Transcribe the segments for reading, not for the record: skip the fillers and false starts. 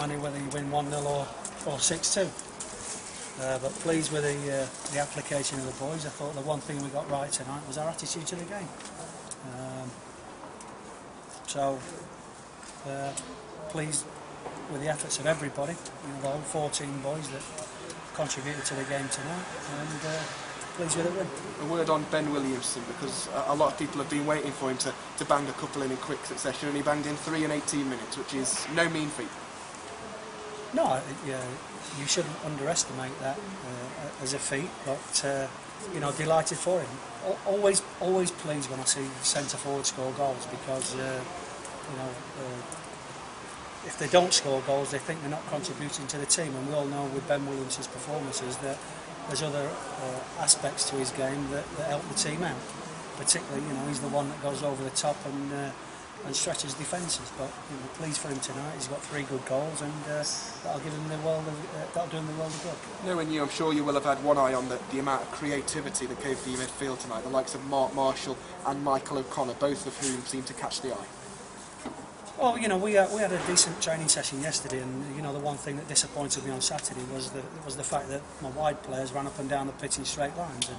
money whether you win 1-0 or 6-2. But pleased with the application of the boys. I thought the one thing we got right tonight was our attitude to the game. Pleased with the efforts of everybody, the whole 14 boys that contributed to the game tonight, and pleased with the win. A word on Ben Williamson, because a lot of people have been waiting for him to bang a couple in quick succession, and he banged in 3 in 18 minutes, which is no mean feat. No, you shouldn't underestimate that as a feat, but delighted for him. Always pleased when I see centre forward score goals, because if they don't score goals, they think they're not contributing to the team, and we all know with Ben Williamson's performances that there's other aspects to his game that help the team out. Particularly, he's the one that goes over the top and stretches defences. But pleased for him tonight. He's got 3 good goals, and that'll give him that'll do him the world of good. Knowing you, I'm sure you will have had one eye on the amount of creativity that came from your midfield tonight. The likes of Mark Marshall and Michael O'Connor, both of whom seemed to catch the eye. Well, we had a decent training session yesterday, and the one thing that disappointed me on Saturday was the fact that my wide players ran up and down the pitch in straight lines. And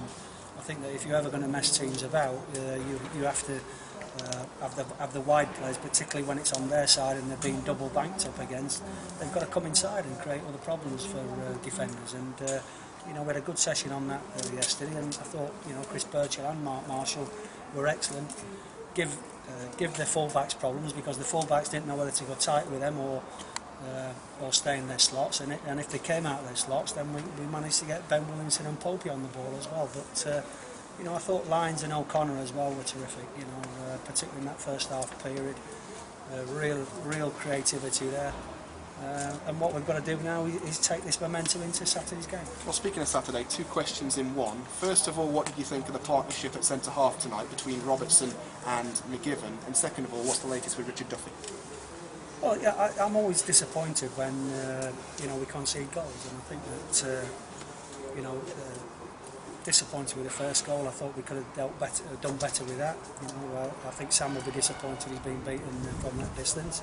I think that if you're ever going to mess teams about, you have to have the wide players, particularly when it's on their side and they're being double banked up against. They've got to come inside and create other problems for defenders. And we had a good session on that yesterday, and I thought Chris Birchall and Mark Marshall were excellent. Give the fullbacks problems, because the fullbacks didn't know whether to go tight with them or stay in their slots, and if they came out of their slots, then we managed to get Ben Williamson and Popey on the ball as well. But I thought Lyons and O'Connor as well were terrific, particularly in that first half period. Real creativity there. And what we've got to do now is take this momentum into Saturday's game. Well, speaking of Saturday, 2 questions in one. First of all, what did you think of the partnership at centre-half tonight between Robertson and McGivern? And second of all, what's the latest with Richard Duffy? Well, yeah, I'm always disappointed when we concede goals, and I think that disappointed with the first goal. I thought we could have done better with that. I think Sam will be disappointed he's been beaten from that distance.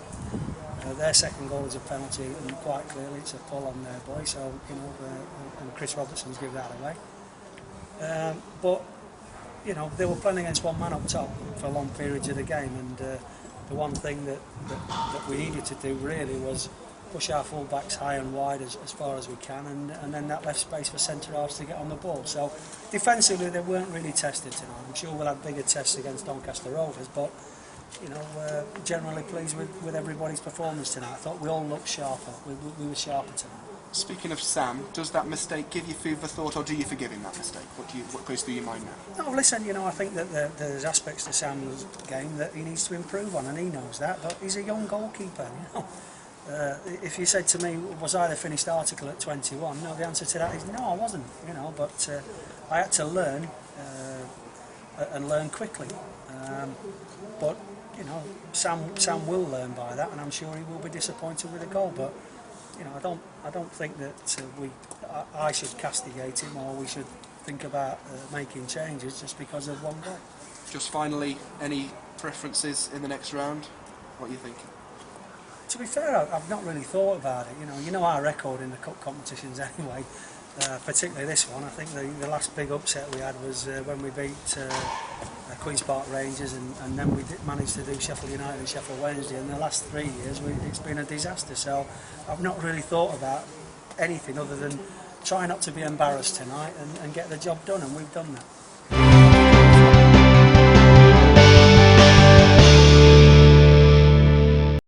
Their second goal is a penalty, and quite clearly it's a pull on their boy. So and Chris Robertson's give that away. But they were playing against one man up top for long periods of the game, and the one thing that we needed to do really was push our full-backs high and wide as far as we can, and then that left space for centre-halves to get on the ball. So defensively they weren't really tested tonight. I'm sure we'll have bigger tests against Doncaster Rovers, but generally pleased with everybody's performance tonight. I thought we all looked sharper. We were sharper tonight. Speaking of Sam, does that mistake give you food for thought, or do you forgive him that mistake? What goes through your mind now? No, listen, I think that there's aspects to Sam's game that he needs to improve on, and he knows that, but he's a young goalkeeper, if you said to me, was I the finished article at 21? No, the answer to that is no, I wasn't, but I had to learn, and learn quickly. But Sam will learn by that, and I'm sure he will be disappointed with the goal. But I don't think that I should castigate him, or we should think about making changes just because of one goal. Just finally, any preferences in the next round? What are you thinking? To be fair, I've not really thought about it. You know our record in the cup competitions anyway. Particularly this one. I think the last big upset we had was when we beat Queen's Park Rangers, and then we managed to do Sheffield United and Sheffield Wednesday. And the last 3 years it's been a disaster. So I've not really thought about anything other than try not to be embarrassed tonight and get the job done, and we've done that.